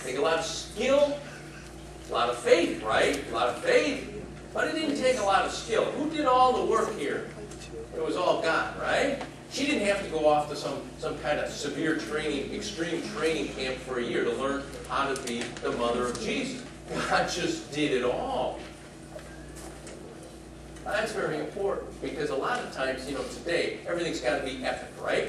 Take a lot of skill, a lot of faith, right? A lot of faith. But it didn't take a lot of skill. Who did all the work here? It was all God, right? She didn't have to go off to some kind of severe training, extreme training camp for a year to learn how to be the mother of Jesus. God just did it all. That's very important because a lot of times, today, everything's got to be epic, right?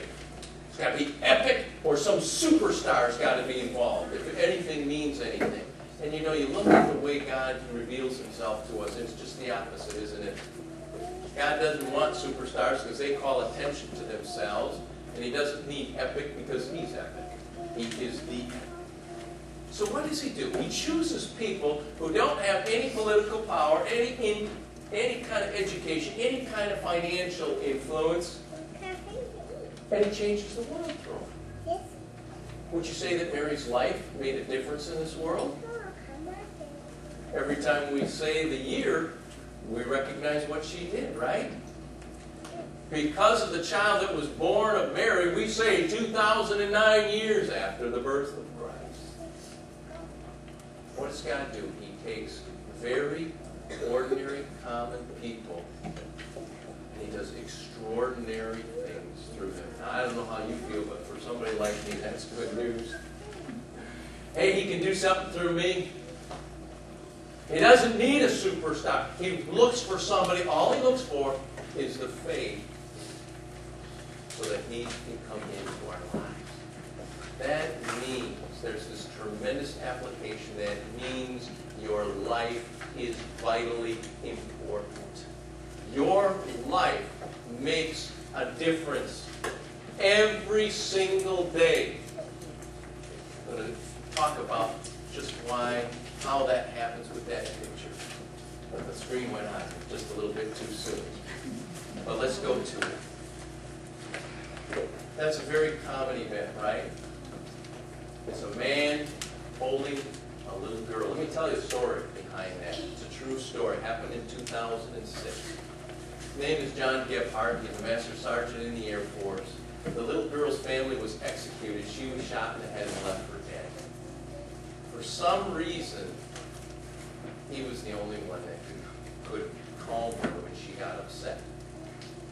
It's got to be epic or some superstar's got to be involved if anything means anything. And you look at the way God reveals himself to us, it's just the opposite, isn't it? God doesn't want superstars because they call attention to themselves, and he doesn't need epic because he's epic. He is the epic. So what does he do? He chooses people who don't have any political power, any kind of education, any kind of financial influence, and he changes the world through them. Would you say that Mary's life made a difference in this world? Every time we say the year, we recognize what she did, right? Because of the child that was born of Mary, we say 2009 years after the birth of Christ. What does God do? He takes very ordinary, common people, and he does extraordinary things through them. Now, I don't know how you feel, but for somebody like me, that's good news. Hey, he can do something through me. He doesn't need a superstar. He looks for somebody. All he looks for is the faith so that he can come into our lives. That means there's this tremendous application that means your life is vitally important. Your life makes a difference every single day. I'm going to talk about just how that happens with that picture. But the screen went on just a little bit too soon. But let's go to it. That's a very common event, right? It's a man holding a little girl. Let me tell you a story behind that. It's a true story. It happened in 2006. His name is John Gebhardt. He's a Master Sergeant in the Air Force. The little girl's family was executed. She was shot in the head and left for dead. For some reason, he was the only one that could calm her when she got upset.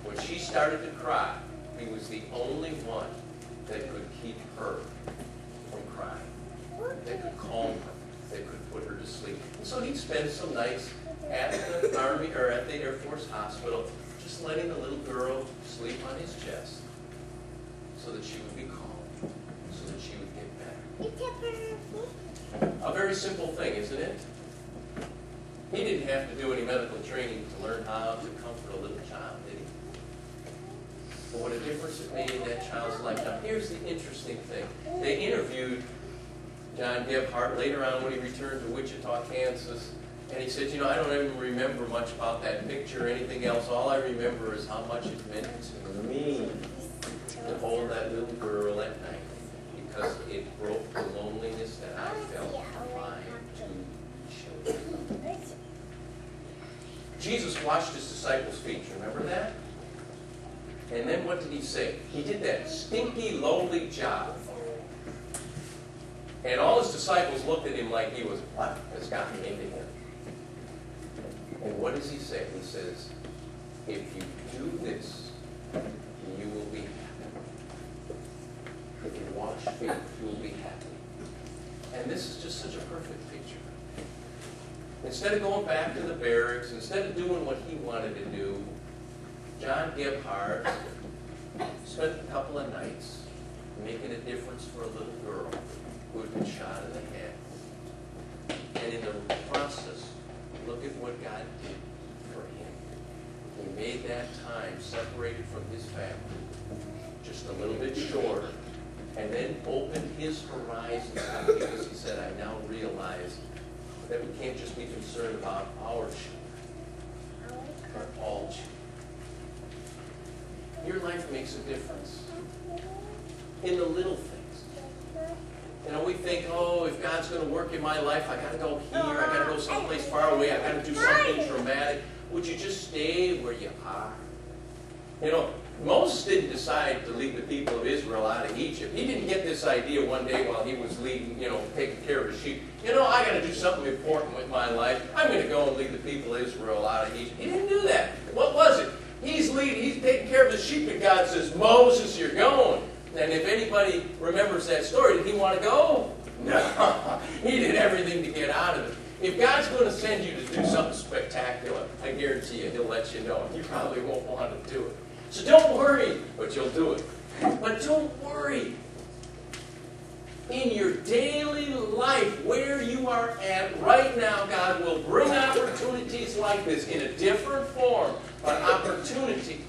When she started to cry, he was the only one that could keep her from crying, that could calm her, that could put her to sleep. And so he'd spend some nights at the Army or at the Air Force hospital, just letting the little girl sleep on his chest so that she would be calm, so that she would get better. A very simple thing, isn't it? He didn't have to do any medical training to learn how to comfort a little child, did he? But what a difference it made in that child's life. Now, here's the interesting thing. They interviewed John Gebhardt later on when he returned to Wichita, Kansas, and he said, I don't even remember much about that picture or anything else. All I remember is how much it meant to me to hold that little girl at night, because it broke the loneliness that I felt in my two children. Jesus washed his disciples' feet. Remember that? And then what did he say? He did that stinky, lowly job. And all his disciples looked at him like he was, what has gotten into him? And what does he say? He says, if you do this, you will be happy. If you wash feet, you will be happy. And this is just such a perfect picture. Instead of going back to the barracks, instead of doing what he wanted to do, John Gebhardt spent a couple of nights making a difference for a little girl who had been shot in the head. And in the process, look at what God did for him. He made that time separated from his family just a little bit shorter, and then opened his horizons because he said, I now realize that we can't just be concerned about our children, but all children. Your life makes a difference in the little things. We think, oh, if God's going to work in my life, I got to go here, I got to go someplace far away, I got to do something dramatic. Would you just stay where you are? Moses didn't decide to lead the people of Israel out of Egypt. He didn't get this idea one day while he was leading, taking care of his sheep. I got to do something important with my life. I'm going to go and lead the people of Israel out of Egypt. He didn't do that. What was it? He's taking care of his sheep, and God says, Moses, you're going. And if anybody remembers that story, did he want to go? No. He did everything to get out of it. If God's going to send you to do something spectacular, I guarantee you, he'll let you know. You probably won't want to do it. So don't worry, but you'll do it. But don't worry. In your daily life, where you are at right now, God will bring opportunities like this in a different form, but opportunities.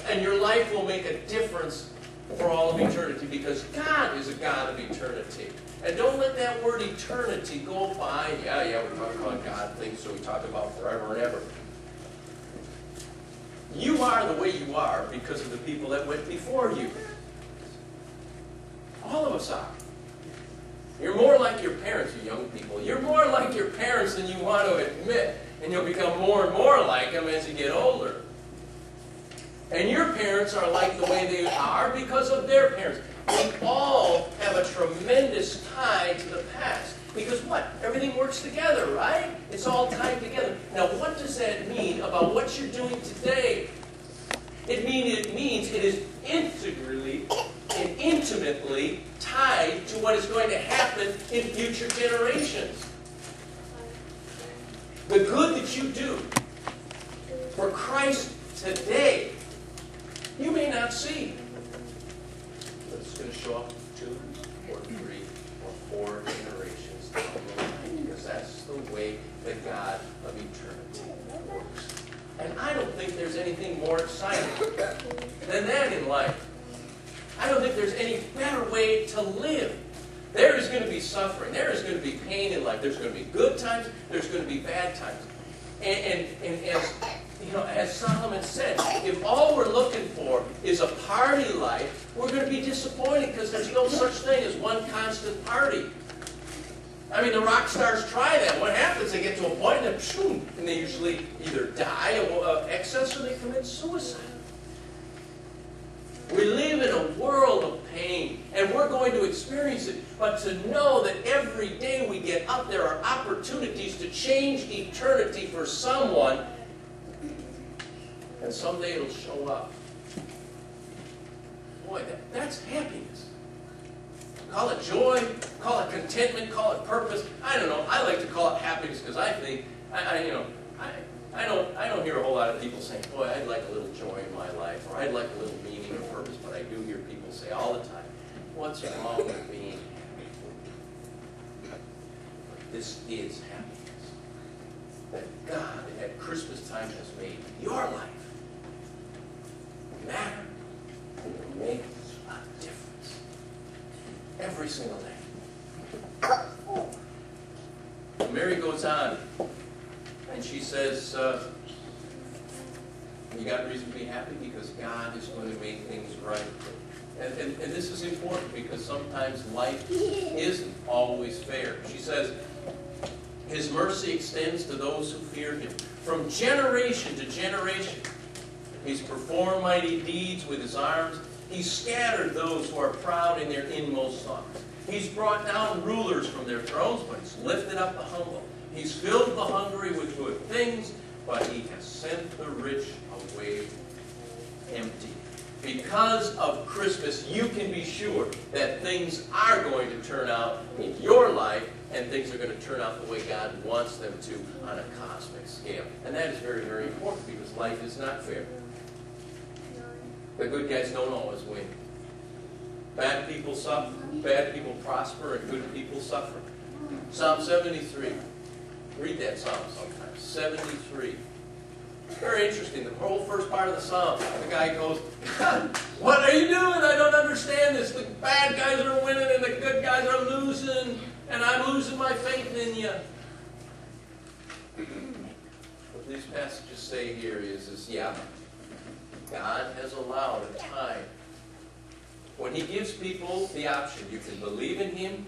And your life will make a difference for all of eternity, because God is a God of eternity. And don't let that word eternity go by. Yeah, we talk about God things, so we talk about forever and ever. You are the way you are because of the people that went before you. All of us are. You're more like your parents, you young people. You're more like your parents than you want to admit. And you'll become more and more like them as you get older. And your parents are like the way they are because of their parents. We all have a tremendous tie to the past. Because what? Everything works together, right? It's all tied together. Now, what does that mean about what you're doing today? It means it is integrally and intimately tied to what is going to happen in future generations. The good that you do for Christ today, you may not see. But it's going to show up 2 or 3 or 4 generations down the line, because that's the way the God of eternity works. And I don't think there's anything more exciting than that in life. I don't think there's any better way to live. There is going to be suffering. There is going to be pain in life. There's going to be good times. There's going to be bad times. And as Solomon said, if all we're looking for is a party life, we're going to be disappointed, because there's no such thing as one constant party. I mean, the rock stars try that. What happens? They get to a point and they usually either die of excess or they commit suicide. We live in a world of pain, and we're going to experience it. But to know that every day we get up, there are opportunities to change eternity for someone, and someday it'll show up. Boy, that's happiness. Call it joy, call it contentment, call it purpose. I don't know. I like to call it happiness, because I think, I don't hear a whole lot of people saying, boy, I'd like a little joy in my life, or I'd like a little meaning or purpose, but I do hear people say all the time, what's wrong with being happy? This is happiness. That God at Christmas time has made your life matter and make a difference every single day. Mary goes on, and she says, you got reason to be happy because God is going to make things right. And this is important, because sometimes life isn't always fair. She says, His mercy extends to those who fear Him. From generation to generation, He's performed mighty deeds with His arms. He's scattered those who are proud in their inmost thoughts. He's brought down rulers from their thrones, but He's lifted up the humble. He's filled the hungry with good things, but He has sent the rich away empty. Because of Christmas, you can be sure that things are going to turn out in your life, and things are going to turn out the way God wants them to on a cosmic scale. And that is very, very important, because life is not fair. The good guys don't always win. Bad people suffer, bad people prosper, and good people suffer. Psalm 73. Read that psalm sometime. 73. Very interesting. The whole first part of the psalm, the guy goes, God, what are you doing? I don't understand this. The bad guys are winning and the good guys are losing, and I'm losing my faith in you. What these passages say here is yeah, God has allowed a time when He gives people the option. You can believe in Him